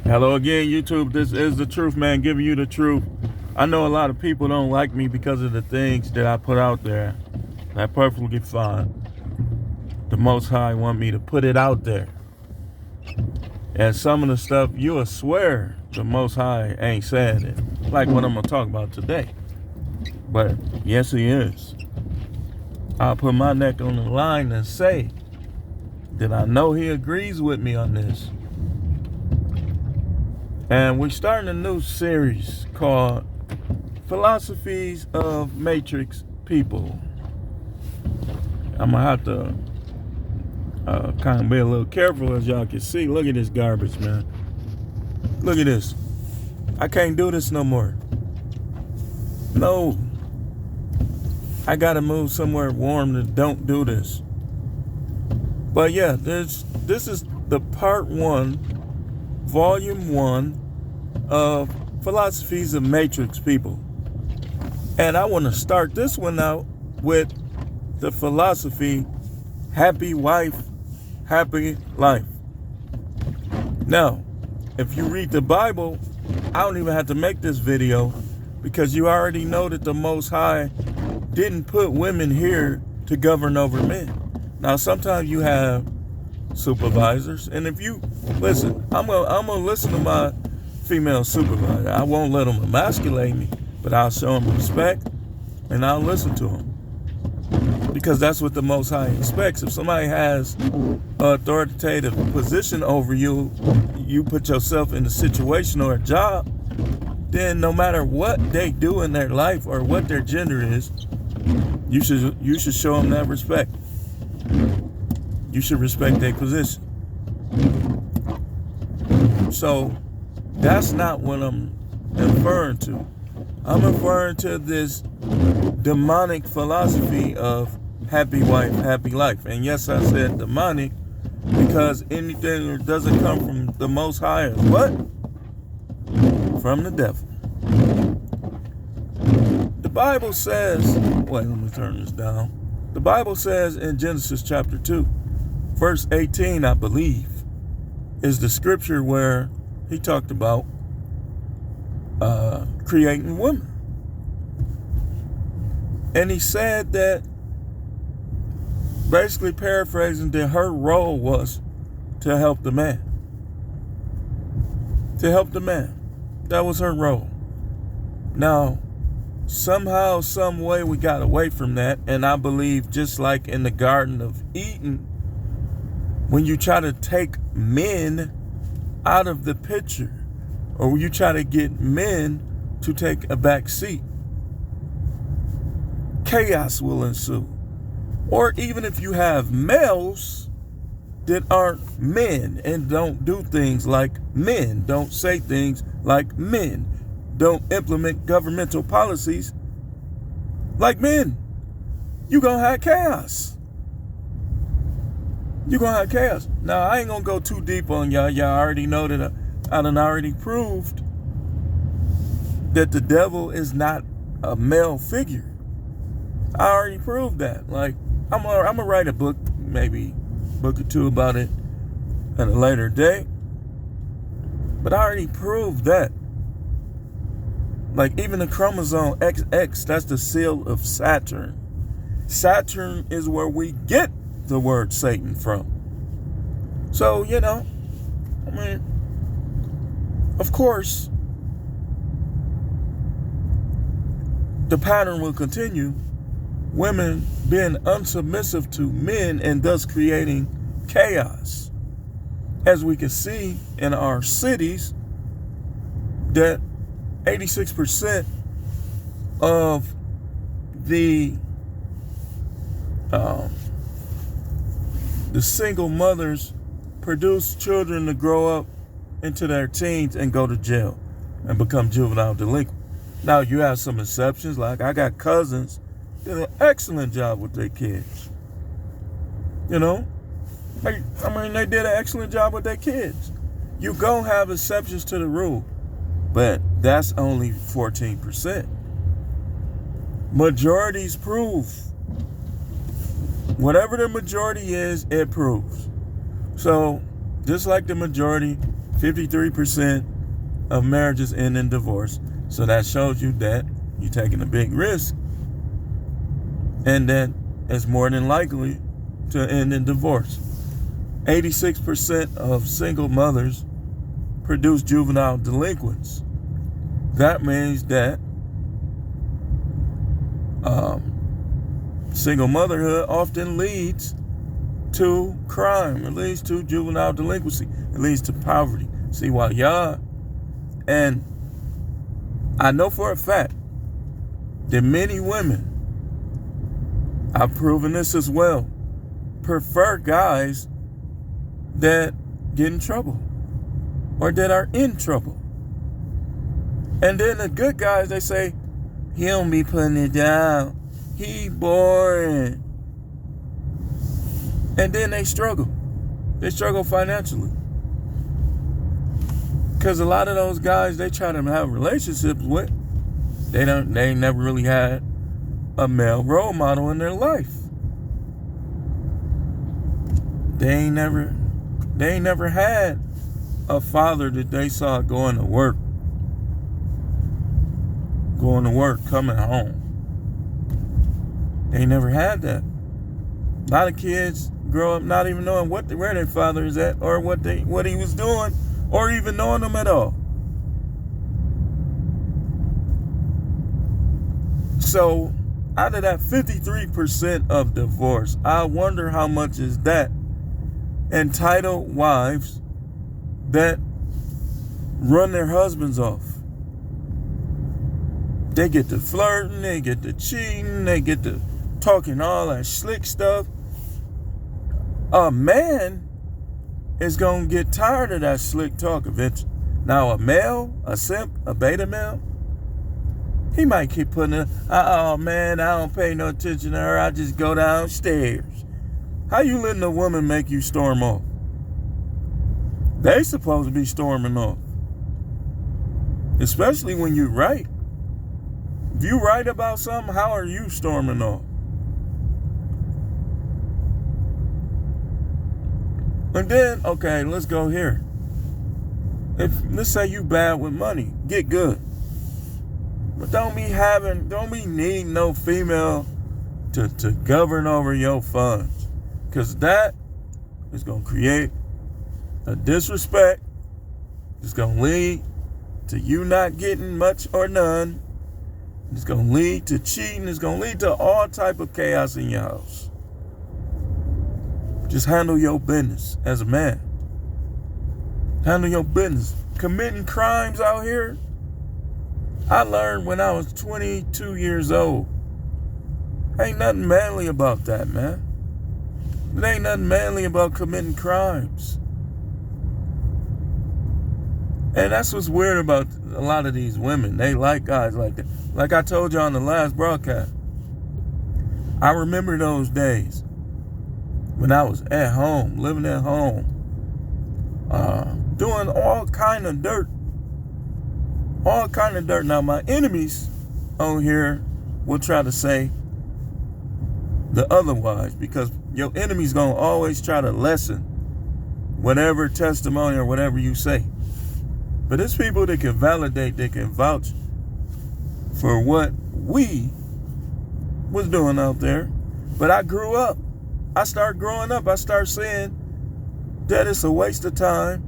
Hello again, YouTube. This is the truth, man, giving you the truth. I know a lot of people don't like me because of the things that I put out there. That's perfectly fine. The Most High want me to put it out there. And some of the stuff, you will swear the Most High ain't saying it. Like what I'm going to talk about today. But yes, he is. I'll put my neck on the line and say that I know he agrees with me on this. And we're starting a new series called Philosophies of Matrix People. I'm going to have to kind of be a little careful, as y'all can see. Look at this garbage, man. Look at this. I can't do this no more. No. I got to move somewhere warm to don't do this. But yeah, this is the part 1, volume 1 of Philosophies of Matrix People. And I want to start this one out with the philosophy, happy wife, happy life. Now, if you read the Bible, I don't even have to make this video because you already know that the Most High didn't put women here to govern over men. Now, sometimes you have supervisors, and if you listen, I'm gonna listen to my female supervisor. I won't let them emasculate me, but I'll show them respect and I'll listen to them, because that's what the Most High expects. If somebody has an authoritative position over you, you put yourself in a situation or a job, then no matter what they do in their life or what their gender is, you should show them that respect. You should respect their position. So that's not what I'm referring to. I'm referring to this demonic philosophy of happy wife, happy life. And yes, I said demonic because anything that doesn't come from the Most High is what? From the devil. The Bible says, wait, let me turn this down. The Bible says in Genesis chapter 2, verse 18, I believe, is the scripture where he talked about creating women. And he said that, basically paraphrasing, that her role was to help the man. To help the man. That was her role. Now, somehow, some way we got away from that. And I believe just like in the Garden of Eden, when you try to take men out of the picture, or you try to get men to take a back seat, chaos will ensue. Or even if you have males that aren't men and don't do things like men, don't say things like men, don't implement governmental policies like men, you're going to have chaos. You're going to have chaos. Now, I ain't going to go too deep on y'all. Y'all already know that I done already proved that the devil is not a male figure. I already proved that. Like, I'm gonna write a book, maybe a book or two about it at a later date. But I already proved that. Like, even the chromosome XX, that's the seal of Saturn. Saturn is where we get the word Satan from. So, you know, I mean, of course, the pattern will continue. Women being unsubmissive to men and thus creating chaos. As we can see in our cities, that 86% of the single mothers produce children to grow up into their teens and go to jail and become juvenile delinquent. Now, you have some exceptions, like I got cousins that did an excellent job with their kids. You know? I mean, they did an excellent job with their kids. You gonna have exceptions to the rule, but that's only 14%. Majorities prove. Whatever the majority is, it proves. So, just like the majority, 53% of marriages end in divorce. So that shows you that you're taking a big risk, and that it's more than likely to end in divorce. 86% of single mothers produce juvenile delinquents. That means that single motherhood often leads to crime. It leads to juvenile delinquency. It leads to poverty. See, while y'all, and I know for a fact that many women, I've proven this as well, prefer guys that get in trouble or that are in trouble. And then the good guys, they say, he don't be putting it down. He boring. And then they struggle. They struggle financially. Because a lot of those guys they try to have relationships with, they never really had a male role model in their life. They ain't never had a father that they saw going to work, coming home. They never had that. A lot of kids grow up not even knowing where their father is at, or what he was doing, or even knowing them at all. So, out of that 53% of divorce, I wonder how much is that entitled wives that run their husbands off. They get to flirting, they get to cheating, they get to talking all that slick stuff. A man is going to get tired of that slick talk eventually. Now, a male, a simp, a beta male, he might keep putting it, oh man, I don't pay no attention to her, I just go downstairs. How you letting a woman make you storm off? They supposed to be storming off. Especially when you right. If you right about something, how are you storming off? And then, okay, let's go here. Let's say you bad with money, get good. But don't be needing no female to govern over your funds. Because that is going to create a disrespect. It's going to lead to you not getting much or none. It's going to lead to cheating. It's going to lead to all type of chaos in your house. Just handle your business as a man. Handle your business. Committing crimes out here. I learned when I was 22 years old. Ain't nothing manly about that, man. It ain't nothing manly about committing crimes. And that's what's weird about a lot of these women. They like guys like that. Like I told you on the last broadcast, I remember those days when I was at home, living at home, doing all kind of dirt. All kind of dirt. Now, my enemies on here will try to say the otherwise, because your enemy's going to always try to lessen whatever testimony or whatever you say. But it's people that can validate, that can vouch for what we was doing out there. But I grew up. I started growing up. I started saying that it's a waste of time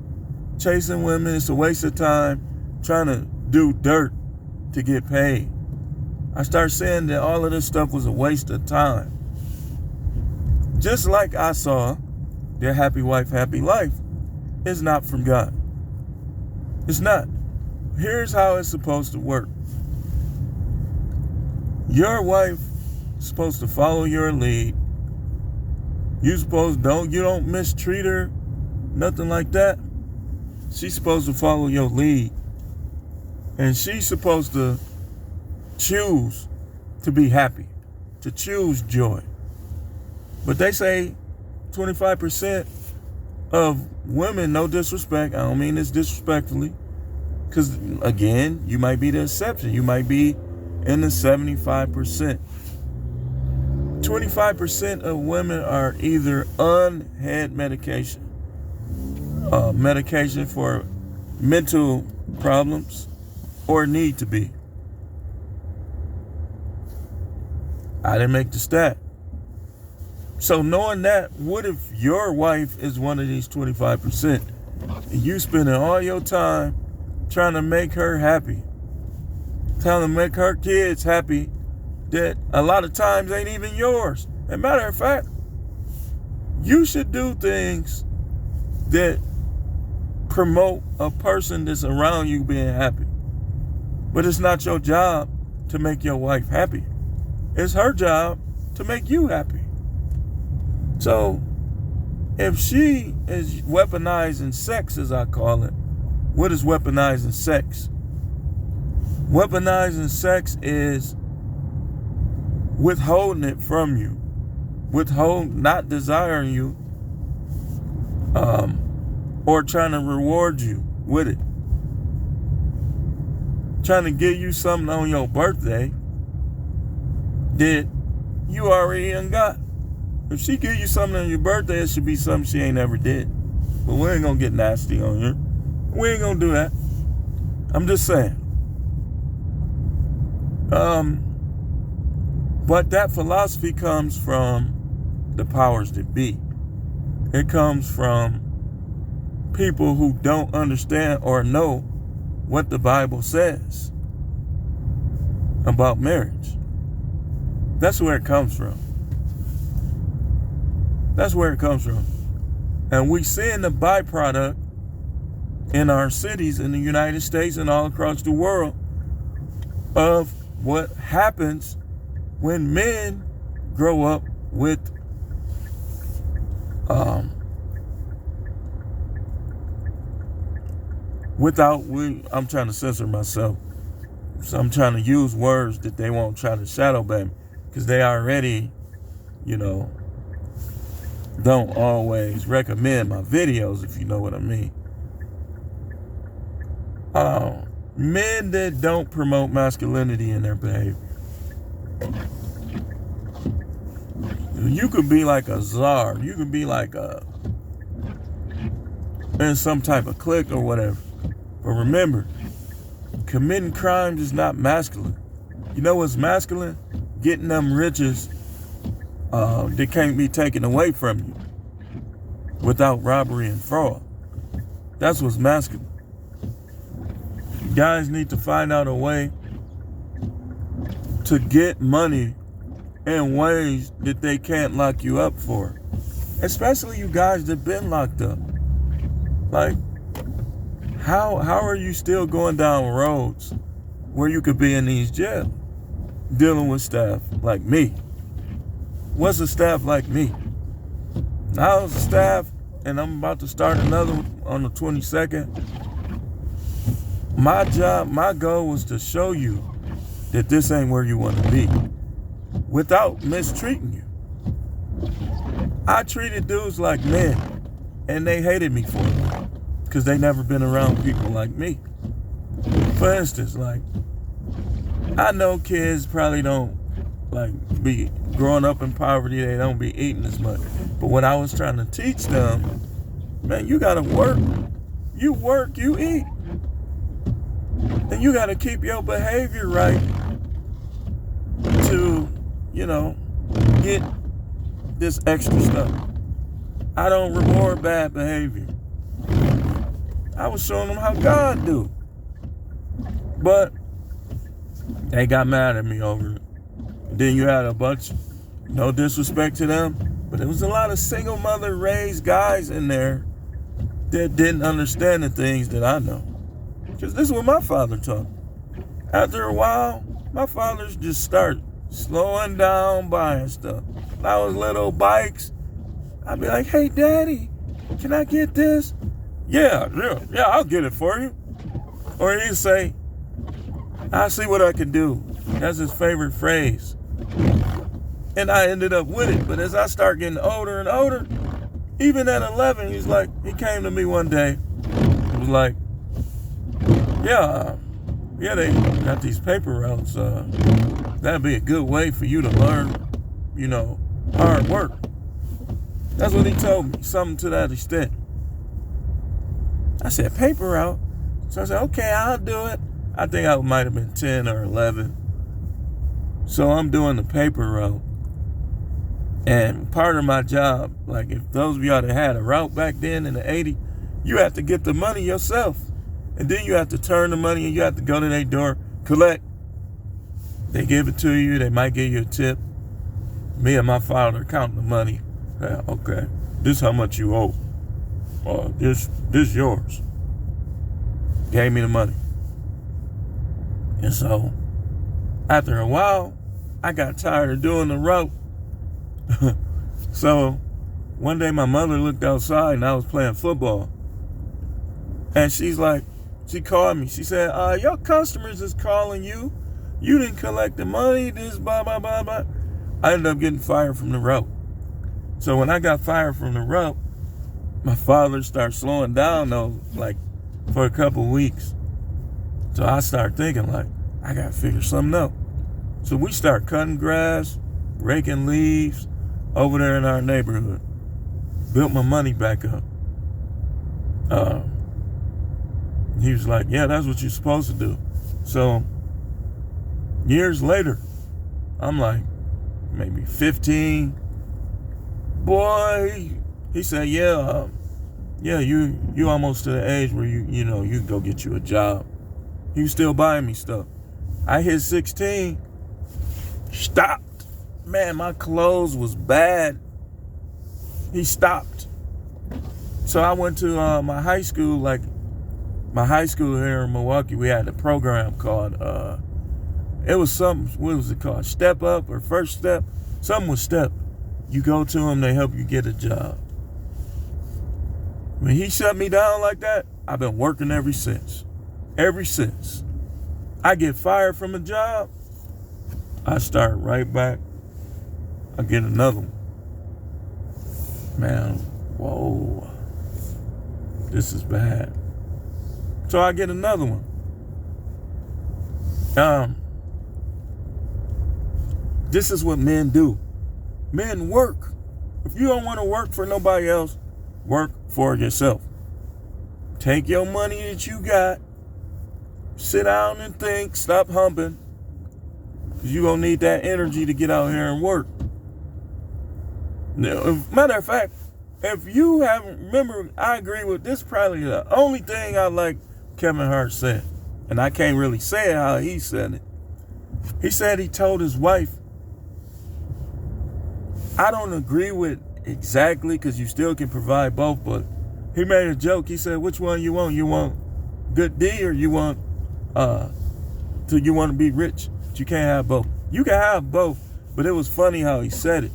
chasing women. It's a waste of time trying to do dirt to get paid. I started saying that all of this stuff was a waste of time. Just like I saw their happy wife, happy life is not from God. It's not. Here's how it's supposed to work. Your wife is supposed to follow your lead. You don't mistreat her, nothing like that. She's supposed to follow your lead. And she's supposed to choose to be happy, to choose joy. But they say 25% of women, no disrespect, I don't mean this disrespectfully, because again, you might be the exception. You might be in the 75%. 25% of women are either on head medication, medication for mental problems or need to be. I didn't make the stat. So knowing that, what if your wife is one of these 25% and you spending all your time trying to make her happy, trying to make her kids happy that a lot of times ain't even yours? As a matter of fact, you should do things that promote a person that's around you being happy. But it's not your job to make your wife happy. It's her job to make you happy. So if she is weaponizing sex, as I call it, what is weaponizing sex? Weaponizing sex is withholding it from you, not desiring you, or trying to reward you with it. Trying to give you something on your birthday that you already done got. If she give you something on your birthday, it should be something she ain't ever did. But we ain't gonna get nasty on you. We ain't gonna do that. I'm just saying. But that philosophy comes from the powers that be. It comes from people who don't understand or know what the Bible says about marriage. That's where it comes from. That's where it comes from. And we seeing the byproduct in our cities in the United States and all across the world of what happens when men grow up with I'm trying to censor myself. So I'm trying to use words that they won't try to shadow ban, because they already, don't always recommend my videos, if you know what I mean. Men that don't promote masculinity in their behavior. You could be like a czar. You could be like in some type of clique or whatever. But remember, committing crimes is not masculine. You know what's masculine? Getting them riches that can't be taken away from you without robbery and fraud. That's what's masculine. Guys need to find out a way to get money in ways that they can't lock you up for. Especially you guys that been locked up. Like, how are you still going down roads where you could be in these jails dealing with staff like me? What's a staff like me? I was a staff, and I'm about to start another one on the 22nd. My goal was to show you that this ain't where you want to be without mistreating you. I treated dudes like men, and they hated me for it because they never been around people like me. For instance, like, I know kids probably don't be growing up in poverty, they don't be eating as much. But when I was trying to teach them, man, you gotta work. You work, you eat. And you gotta keep your behavior right to, get this extra stuff. I don't reward bad behavior. I was showing them how God do. But they got mad at me over it. Then you had a bunch, no disrespect to them, but there was a lot of single mother raised guys in there that didn't understand the things that I know. Because this is what my father taught. After a while, my fathers just started slowing down, buying stuff. I was little bikes. I'd be like, hey, Daddy, can I get this? Yeah, I'll get it for you. Or he'd say, I'll see what I can do. That's his favorite phrase. And I ended up with it. But as I start getting older and older, even at 11, he came to me one day. He was like, yeah, they got these paper routes. That'd be a good way for you to learn, hard work. That's what he told me, something to that extent. I said, paper route? So I said, okay, I'll do it. I think I might have been 10 or 11. So I'm doing the paper route. And part of my job, like if those of y'all that had a route back then in the 80s, you have to get the money yourself. And then you have to turn the money and you have to go to their door, collect. They give it to you. They might give you a tip. Me and my father counting the money. Yeah, okay, this is how much you owe. This yours. Gave me the money. And so, after a while, I got tired of doing the route. So, one day my mother looked outside and I was playing football. And she's like, she called me. She said, your customers is calling you. You didn't collect the money, this blah, blah, blah, blah. I ended up getting fired from the route. So when I got fired from the route, my father started slowing down though, like for a couple of weeks. So I started thinking like, I got to figure something out. So we start cutting grass, raking leaves over there in our neighborhood. Built my money back up. He was like, yeah, that's what you're supposed to do. So years later, I'm like, maybe 15. Boy, he said, yeah, you almost to the age where you can go get you a job. He was still buying me stuff. I hit 16, stopped. Man, my clothes was bad. He stopped. So I went to my high school here in Milwaukee. We had a program called, it was something, what was it called? Step Up or First Step? Something with Step. You go to them, they help you get a job. When he shut me down like that, I've been working ever since. Ever since. I get fired from a job, I start right back. I get another one. Man, whoa. This is bad. So I get another one. This is what men do. Men work. If you don't want to work for nobody else, work for yourself. Take your money that you got, sit down and think, stop humping, because you're going to need that energy to get out here and work. Now, matter of fact, if you haven't, remember, I agree with this, probably the only thing I like Kevin Hart said, and I can't really say it how he said it. He said he told his wife, I don't agree with exactly because you still can provide both, but he made a joke. He said, which one you want? You want good D or you want to be rich? But you can't have both. You can have both, but it was funny how he said it.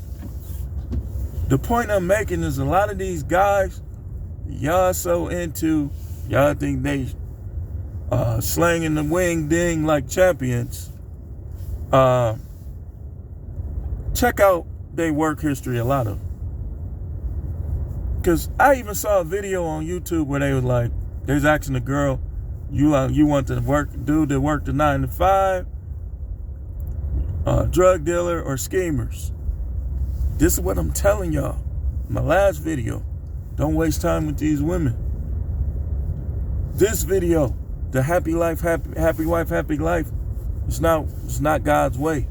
The point I'm making is a lot of these guys, y'all so into, y'all think they slanging the wing ding like champions. Check out their work history, a lot of them. Because I even saw a video on YouTube where they was like, they was asking the girl, you want to work the 9 to 5, drug dealer or schemers. This is what I'm telling y'all. My last video, don't waste time with these women. This video, the happy life, happy wife, happy life, it's not God's way.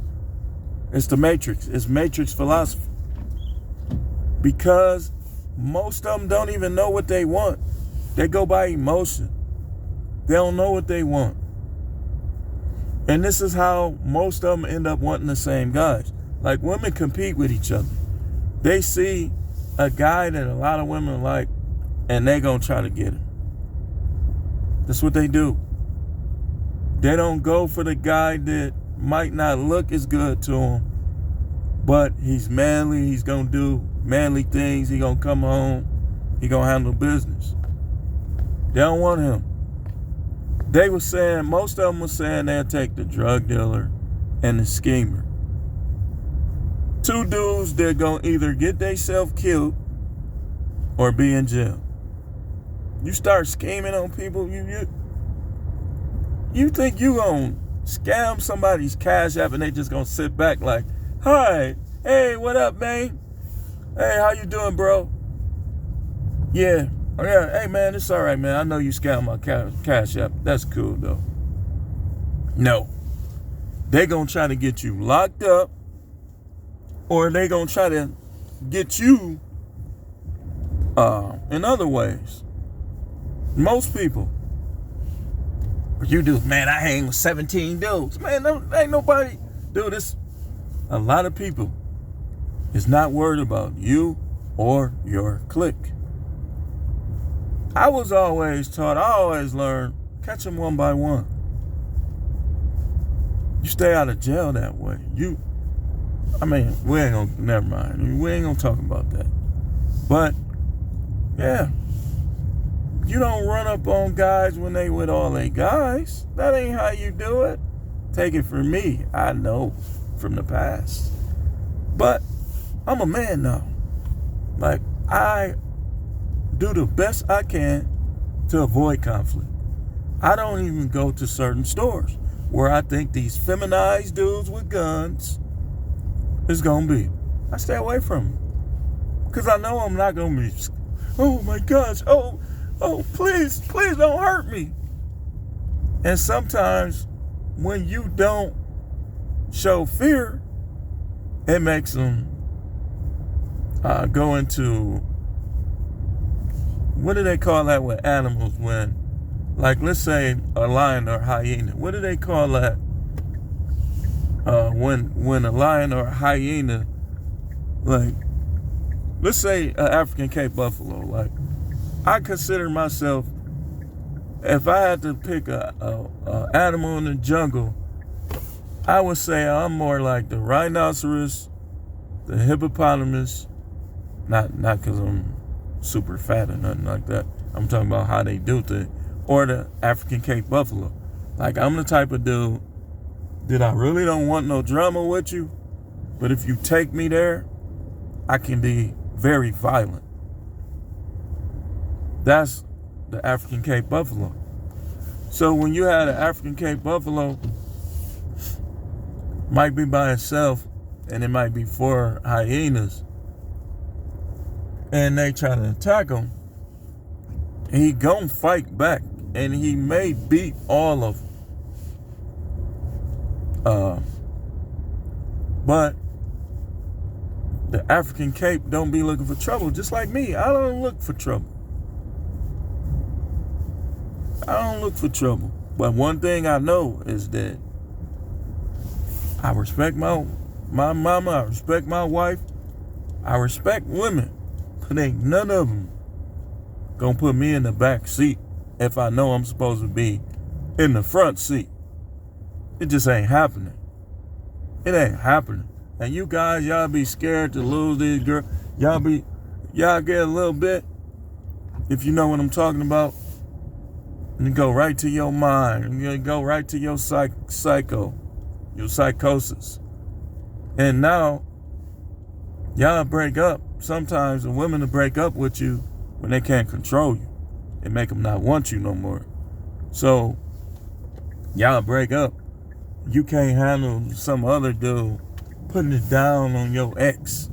It's the Matrix. It's Matrix philosophy. Because most of them don't even know what they want. They go by emotion. They don't know what they want. And this is how most of them end up wanting the same guys. Like, women compete with each other. They see a guy that a lot of women like, and they gonna try to get him. That's what they do. They don't go for the guy that might not look as good to him, but he's manly, he's gonna do manly things, he gonna come home, he gonna handle business. They don't want him. They were saying, most of them were saying they'll take the drug dealer and the schemer. Two dudes that gonna either get themselves killed or be in jail. You start scheming on people, you think you gonna scam somebody's cash app and they just gonna sit back like, hi, hey, what up, man? Hey, how you doing, bro? Yeah, Oh yeah, hey man, it's all right, man. I know you scam my cash app. That's cool though. No, they gonna try to get you locked up, or they gonna try to get you in other ways. Most people, you do, man. I hang with 17 dudes, man. No, ain't nobody, dude. This a lot of people is not worried about you or your clique. I was always taught, I always learned, catch them one by one. You stay out of jail that way. We ain't gonna, never mind. We ain't gonna talk about that. But, yeah, you don't run up on guys when they with all they guys. That ain't how you do it. Take it from me. I know from the past. But I'm a man now. Like, I do the best I can to avoid conflict. I don't even go to certain stores where I think these feminized dudes with guns is gonna be. I stay away from them. Because I know I'm not gonna be, oh my gosh, oh, please don't hurt me. And sometimes when you don't show fear, it makes them go into, what do they call that with animals when, like, let's say a lion or a hyena. What do they call that? When a lion or a hyena, like, let's say an African Cape buffalo. Like, I consider myself, if I had to pick a animal in the jungle, I would say I'm more like the rhinoceros, the hippopotamus. Not because I'm super fat or nothing like that. I'm talking about how they do things. Or the African Cape buffalo. Like, I'm the type of dude that I really don't want no drama with you, but if you take me there, I can be very violent. That's the African Cape buffalo. So when you had an African Cape buffalo, might be by itself, and it might be 4 hyenas, and they try to attack him, he gon' fight back, and he may beat all of them. But the African Cape don't be looking for trouble, just like me. I don't look for trouble. But one thing I know is that I respect my mama, I respect my wife, I respect women, but ain't none of them gonna put me in the back seat if I know I'm supposed to be in the front seat. It just ain't happening. It ain't happening. And you guys, y'all be scared to lose these girls. Y'all get a little bit, if you know what I'm talking about, and you go right to your mind, and you go right to your your psychosis. And now, y'all break up. Sometimes the women will break up with you when they can't control you. It make them not want you no more. So, y'all break up. You can't handle some other dude putting it down on your ex.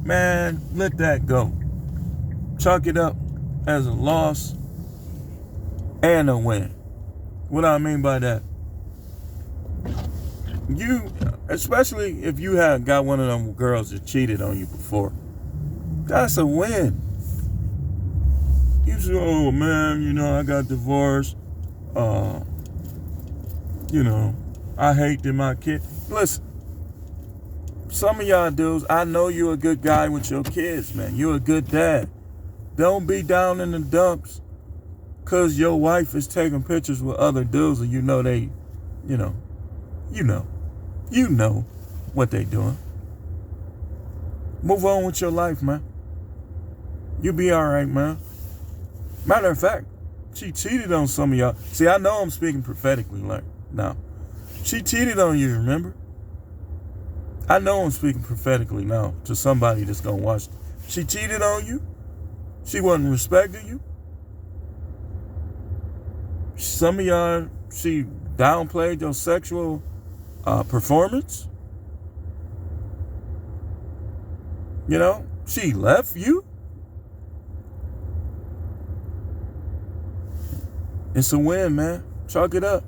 Man, let that go. Chalk it up as a loss and a win. What I mean by that? You, especially if you have got one of them girls that cheated on you before, that's a win. You say, oh man, I got divorced. I hate that my kid. Listen, some of y'all dudes, I know you're a good guy with your kids, man. You're a good dad. Don't be down in the dumps because your wife is taking pictures with other dudes and you know what they doing. Move on with your life, man. You'll be all right, man. Matter of fact, she cheated on some of y'all. See, I know I'm speaking prophetically like now. She cheated on you, remember? I know I'm speaking prophetically now to somebody that's going to watch. She cheated on you. She wasn't respecting you. Some of y'all, she downplayed your sexual performance. She left you. It's a win, man. Chalk it up.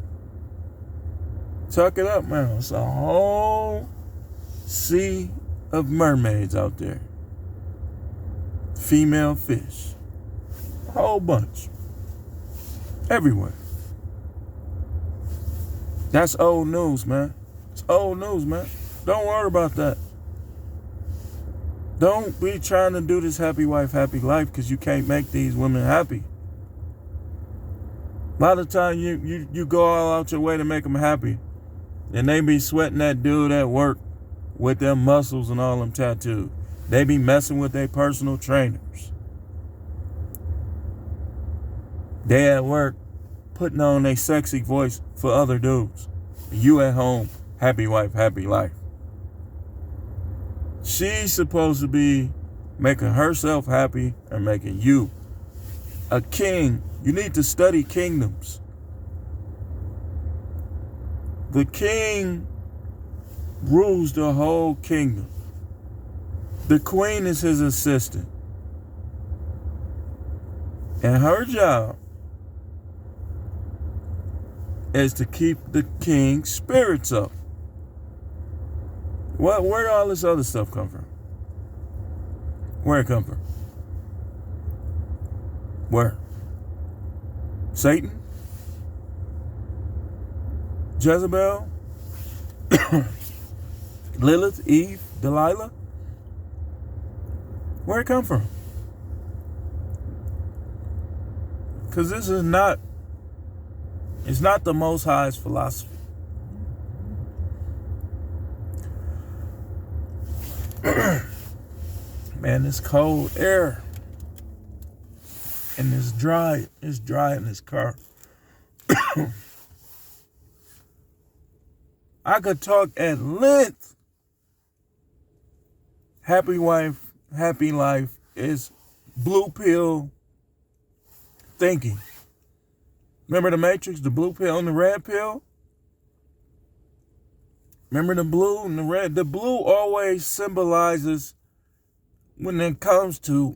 Chalk it up, man. It's a whole sea of mermaids out there. Female fish. A whole bunch. Everywhere. That's old news, man. It's old news, man. Don't worry about that. Don't be trying to do this happy wife, happy life because you can't make these women happy. A lot of time you go all out your way to make them happy. And they be sweating that dude at work with their muscles and all them tattoos. They be messing with their personal trainers. They at work putting on a sexy voice for other dudes. You at home, happy wife, happy life. She's supposed to be making herself happy or making you a king. You need to study kingdoms. The king rules the whole kingdom. The queen is his assistant. And her job is to keep the king's spirits up. Where did all this other stuff come from? Where it come from? Where? Satan? Jezebel? Lilith? Eve? Delilah? Where it come from? Because this is not, it's not the Most High's philosophy. Man, this cold air and it's dry in this car. I could talk at length. Happy wife, happy life is blue pill thinking. Remember the Matrix, the blue pill and the red pill? Remember the blue and the red? The blue always symbolizes, when it comes to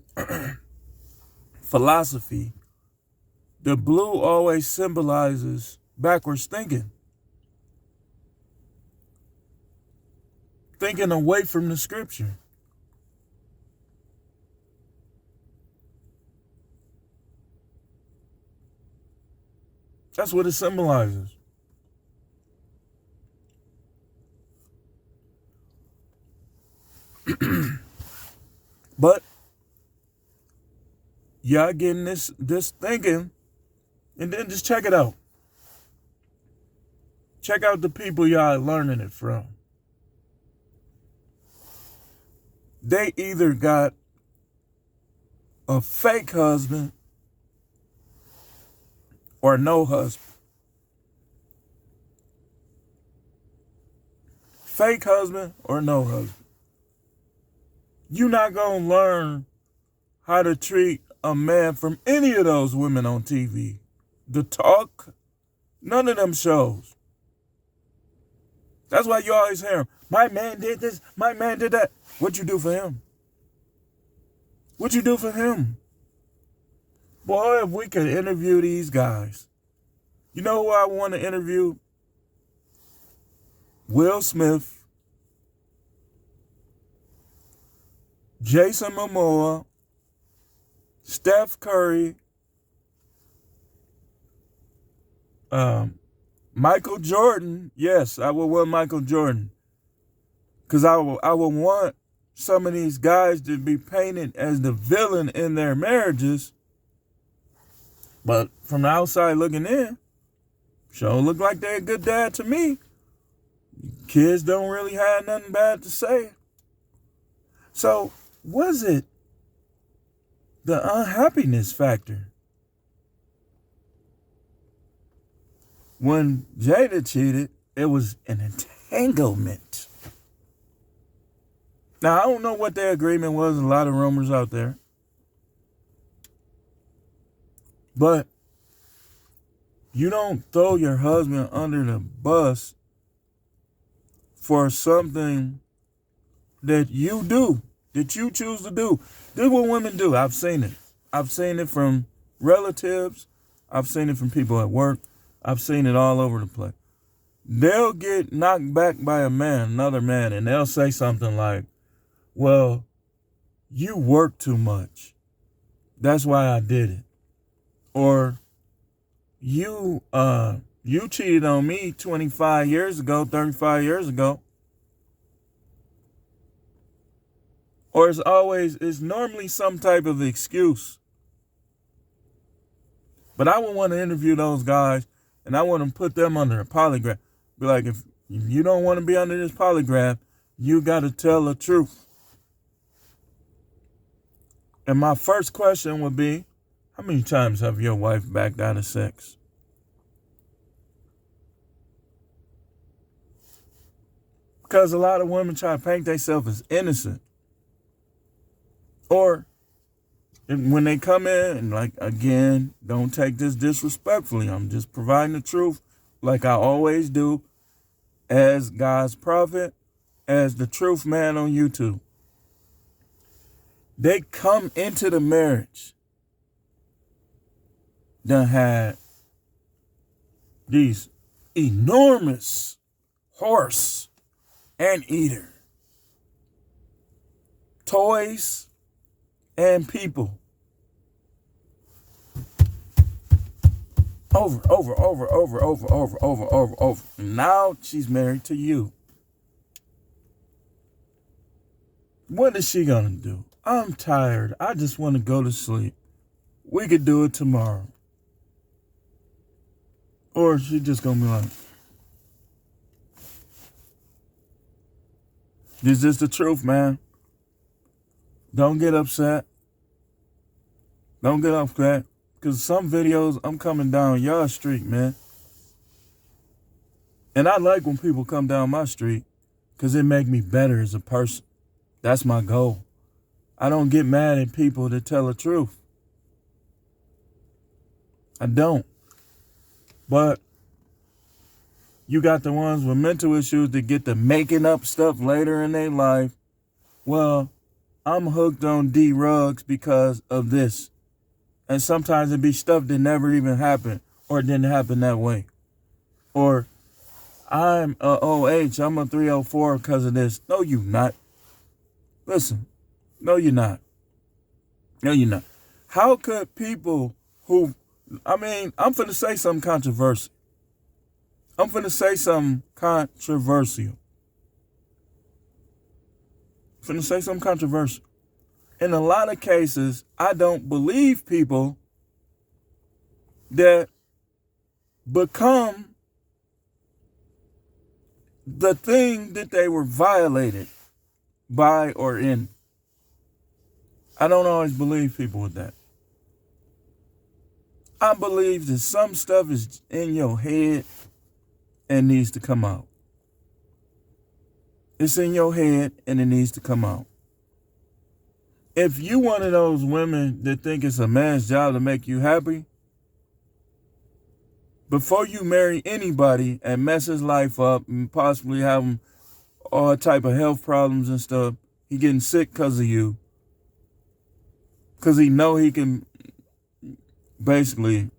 philosophy, the blue always symbolizes backwards thinking. Thinking away from the scripture. That's what it symbolizes. But y'all getting this thinking, and then just check it out. Check out the people y'all learning it from. They either got a fake husband or no husband. Fake husband or no husband. You're not going to learn how to treat a man from any of those women on TV. The Talk, none of them shows. That's why you always hear him. My man did this, my man did that. What you do for him? What you do for him? Boy, if we could interview these guys. You know who I want to interview? Will Smith, Jason Momoa, Steph Curry, Michael Jordan. Yes, I would want Michael Jordan. Because I would want some of these guys to be painted as the villain in their marriages. But from the outside looking in, sure look like they're a good dad to me. Kids don't really have nothing bad to say. So, was it the unhappiness factor? When Jada cheated, it was an entanglement. Now, I don't know what their agreement was. A lot of rumors out there. But you don't throw your husband under the bus for something that you do, that you choose to do. This is what women do. I've seen it. I've seen it from relatives. I've seen it from people at work. I've seen it all over the place. They'll get knocked back by another man, and they'll say something like, well, you work too much. That's why I did it. Or you cheated on me 25 years ago, 35 years ago. Or it's normally some type of excuse. But I would want to interview those guys, and I want to put them under a polygraph. Be like, if you don't want to be under this polygraph, you got to tell the truth. And my first question would be, how many times have your wife backed out of sex? Because a lot of women try to paint themselves as innocent. Or when they come in, and like, again, don't take this disrespectfully. I'm just providing the truth like I always do as God's prophet, as the truth man on YouTube. They come into the marriage, done had these enormous horse and eater toys and people over. Now she's married to you. What is she gonna do? I'm tired. I just want to go to sleep. We could do it tomorrow. Or she just gonna be like, this is the truth, man. Don't get upset. Don't get upset. Because some videos, I'm coming down y'all street, man. And I like when people come down my street because it make me better as a person. That's my goal. I don't get mad at people that tell the truth. I don't. But you got the ones with mental issues that get to making up stuff later in their life. Well, I'm hooked on D-Rugs because of this. And sometimes it be stuff that never even happened or didn't happen that way. Or I'm a OH, I'm a 304 because of this. No, you not. Listen, no, you're not. No, you're not. How could people who, I'm finna say something controversial. In a lot of cases, I don't believe people that become the thing that they were violated by or in. I don't always believe people with that. I believe that some stuff is in your head and needs to come out. It's in your head and it needs to come out. If you one of those women that think it's a man's job to make you happy, before you marry anybody and mess his life up and possibly have him all type of health problems and stuff, he getting sick because of you. Because he know he can, basically,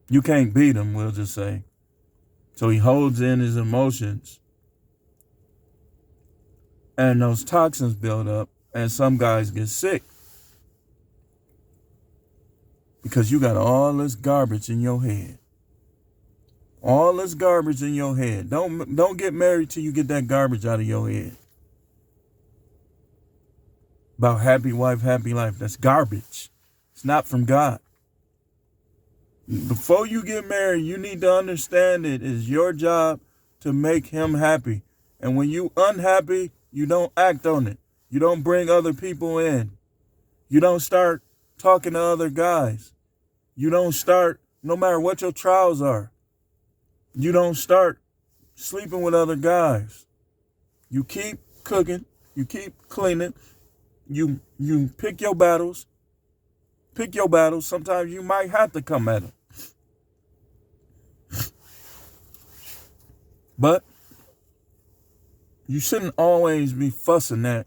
you can't beat him, we'll just say. So he holds in his emotions. And those toxins build up, and some guys get sick. Because you got all this garbage in your head. All this garbage in your head. Don't get married till you get that garbage out of your head. About happy wife, happy life. That's garbage. It's not from God. Before you get married, you need to understand it is your job to make him happy. And when you unhappy, you don't act on it. You don't bring other people in. You don't start talking to other guys. You don't start, no matter what your trials are, you don't start sleeping with other guys. You keep cooking. You keep cleaning. You pick your battles. Pick your battles. Sometimes you might have to come at them. But you shouldn't always be fussing at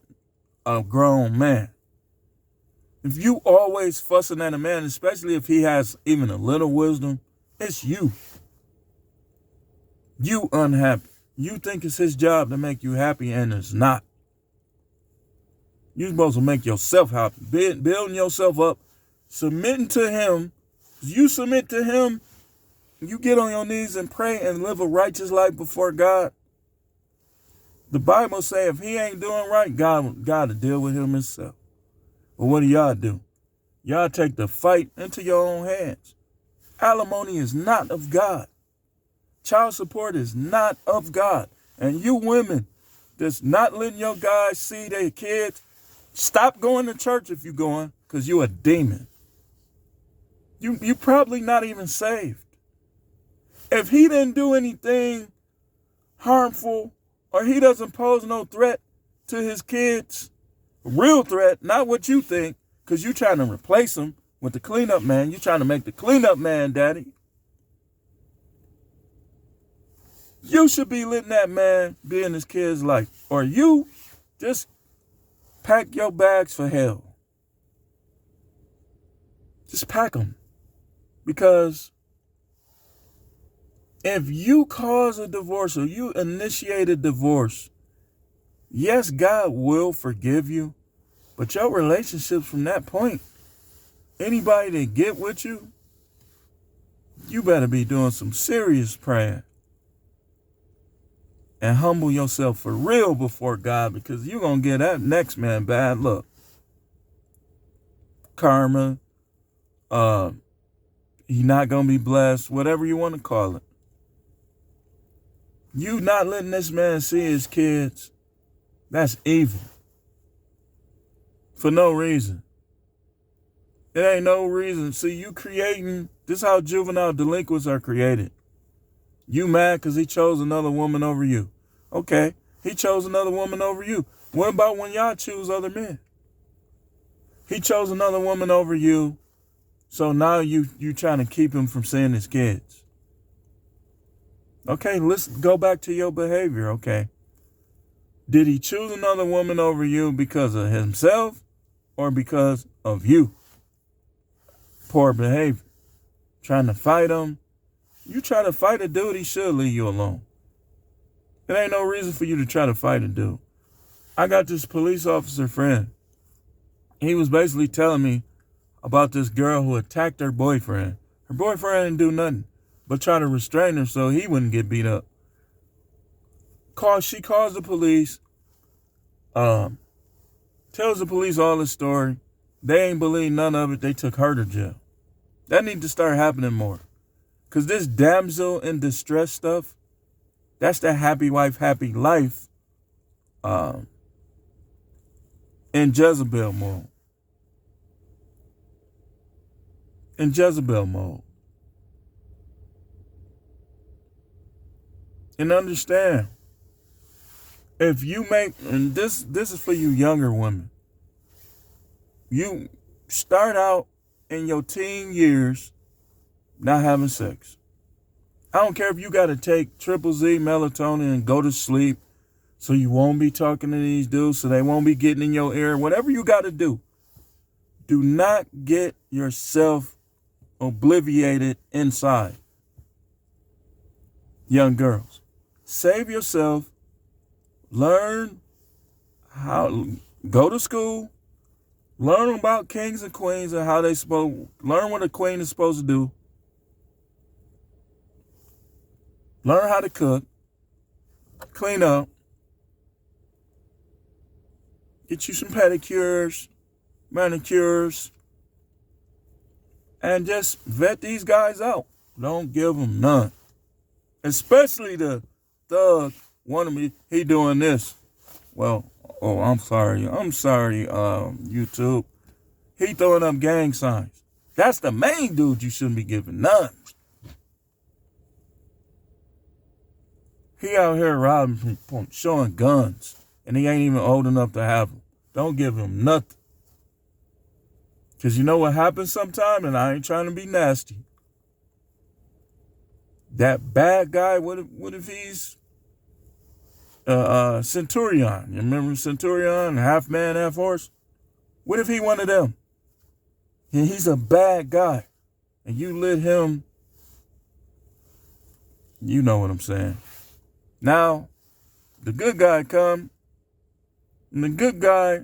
a grown man. If you always fussing at a man, especially if he has even a little wisdom, it's you. You unhappy. You think it's his job to make you happy, and it's not. You're supposed to make yourself happy, building yourself up, submitting to him. You submit to him, you get on your knees and pray and live a righteous life before God. The Bible says if he ain't doing right, God will deal with him himself. But what do? Y'all take the fight into your own hands. Alimony is not of God. Child support is not of God. And you women that's not letting your guys see their kids, stop going to church if you're going, because you a demon. You probably not even saved. If he didn't do anything harmful or he doesn't pose no threat to his kids, real threat, not what you think, because you're trying to replace him with the cleanup man. You're trying to make the cleanup man daddy. You should be letting that man be in his kid's life. Or you just pack your bags for hell. Just pack them. Because if you cause a divorce or you initiate a divorce, yes, God will forgive you. But your relationships from that point, anybody that get with you, you better be doing some serious praying. And humble yourself for real before God, because you're going to get that next man bad luck. Karma, he not going to be blessed, whatever you want to call it. You not letting this man see his kids, that's evil. For no reason. It ain't no reason. See, you creating, this is how juvenile delinquents are created. You mad because he chose another woman over you. Okay, he chose another woman over you. What about when y'all choose other men? He chose another woman over you, so now you trying to keep him from seeing his kids. Okay, let's go back to your behavior, okay? Did he choose another woman over you because of himself or because of you? Poor behavior. Trying to fight him. You try to fight a dude, he should leave you alone. There ain't no reason for you to try to fight a dude. I got this police officer friend. He was basically telling me about this girl who attacked her boyfriend. Her boyfriend didn't do nothing but try to restrain her so he wouldn't get beat up. She calls the police, tells the police all the story. They ain't believe none of it. They took her to jail. That need to start happening more. Because this damsel in distress stuff, that's the happy wife, happy life in Jezebel mode. In Jezebel mode. And understand, if you make, and this is for you younger women, you start out in your teen years not having sex. I don't care if you got to take triple Z melatonin and go to sleep so you won't be talking to these dudes, so they won't be getting in your ear, whatever you got to do. Do not get yourself obliviated inside. Young girls, save yourself, learn how, go to school, learn about kings and queens and how they learn what a queen is supposed to do. Learn how to cook, clean up, get you some pedicures, manicures, and just vet these guys out. Don't give them none. Especially the thug, one of me, he doing this. Well, I'm sorry, YouTube. He throwing up gang signs. That's the main dude you shouldn't be giving none. He out here robbing, showing guns, and he ain't even old enough to have them. Don't give him nothing. Because you know what happens sometime, and I ain't trying to be nasty. That bad guy, what if he's Centurion? You remember Centurion, half man, half horse? What if he one of them? And he's a bad guy. And you let him, you know what I'm saying. Now, the good guy come, and the good guy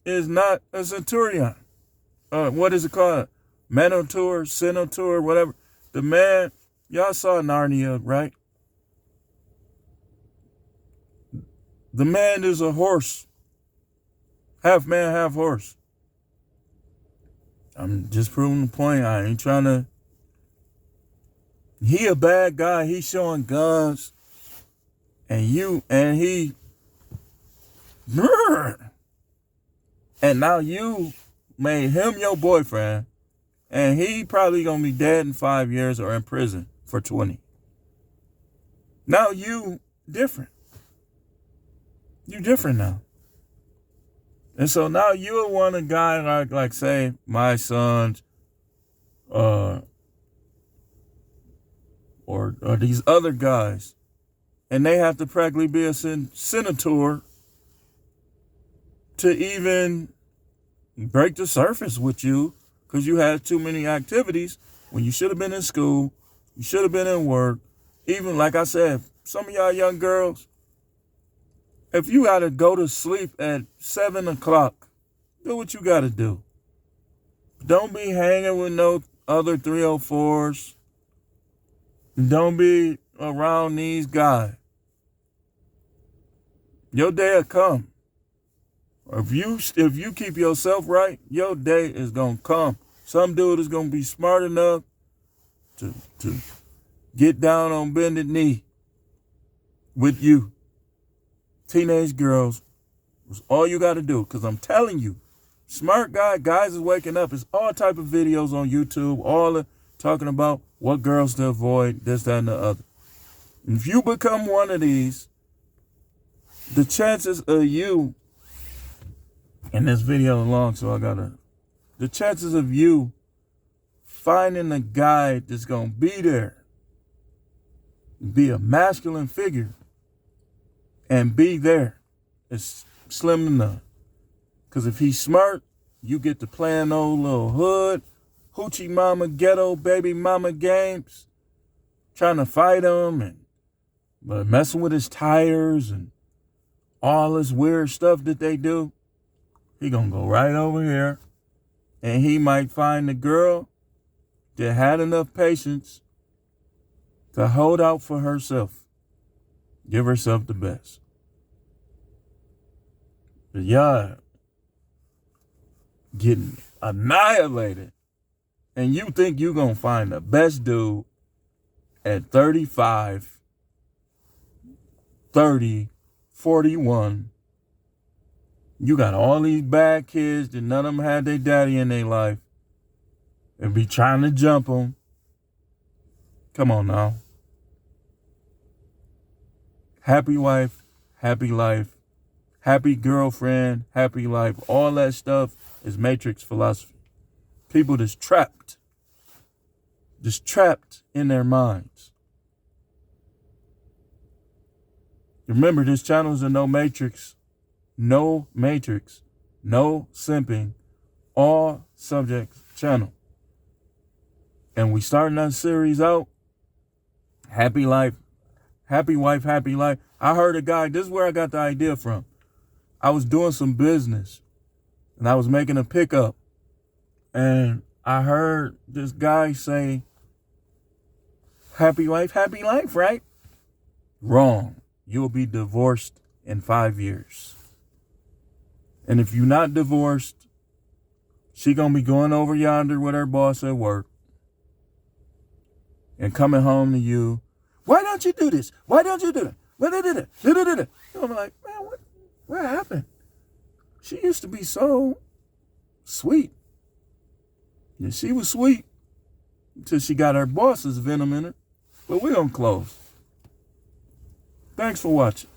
is not a centurion. What is it called? Minotaur, Centaur, whatever. The man, y'all saw Narnia, right? The man is a horse. Half man, half horse. I'm just proving the point. I ain't trying to. He a bad guy. He showing guns. And he. And now you made him your boyfriend. And he probably gonna be dead in 5 years or in prison for 20. Now you different. You different now. And so now you want a guy like say, my sons, or these other guys, and they have to practically be a senator to even break the surface with you because you had too many activities when you should have been in school, you should have been in work. Even like I said, some of y'all young girls, if you got to go to sleep at 7 o'clock, do what you got to do. Don't be hanging with no other 304s. Don't be around these guys. Your day will come. If you keep yourself right, your day is going to come. Some dude is going to be smart enough to get down on bended knee with you. Teenage girls, it's all you got to do. Because I'm telling you, smart guys is waking up. It's all type of videos on YouTube, all talking about what girls to avoid, this, that, and the other. And if you become one of these, the chances of you, and this video long, so the chances of you finding a guy that's going to be there, be a masculine figure, and be there is slim to none. Because if he's smart, you get to playing old little hood, hoochie mama, ghetto baby mama games, trying to fight him but messing with his tires and all this weird stuff that they do. He gonna go right over here and he might find a girl that had enough patience to hold out for herself. Give herself the best. But y'all getting annihilated. And you think you gonna find the best dude at 35, 30, 41. You got all these bad kids that none of them had their daddy in their life and be trying to jump them. Come on now. Happy wife, happy life, happy girlfriend, happy life. All that stuff is matrix philosophy. People just trapped in their minds. Remember, this channel is a no matrix, no simping, all subjects channel. And we starting that series out, happy life, happy wife, happy life. I heard a guy, this is where I got the idea from. I was doing some business and I was making a pickup and I heard this guy say, happy wife, happy life, right? Wrong. You'll be divorced in 5 years. And if you're not divorced, she gonna be going over yonder with her boss at work and coming home to you. Why don't you do this? Why don't you do that? I'm like, man, what happened? She used to be so sweet. And she was sweet until she got her boss's venom in her. But we're gonna close. Thanks for watching.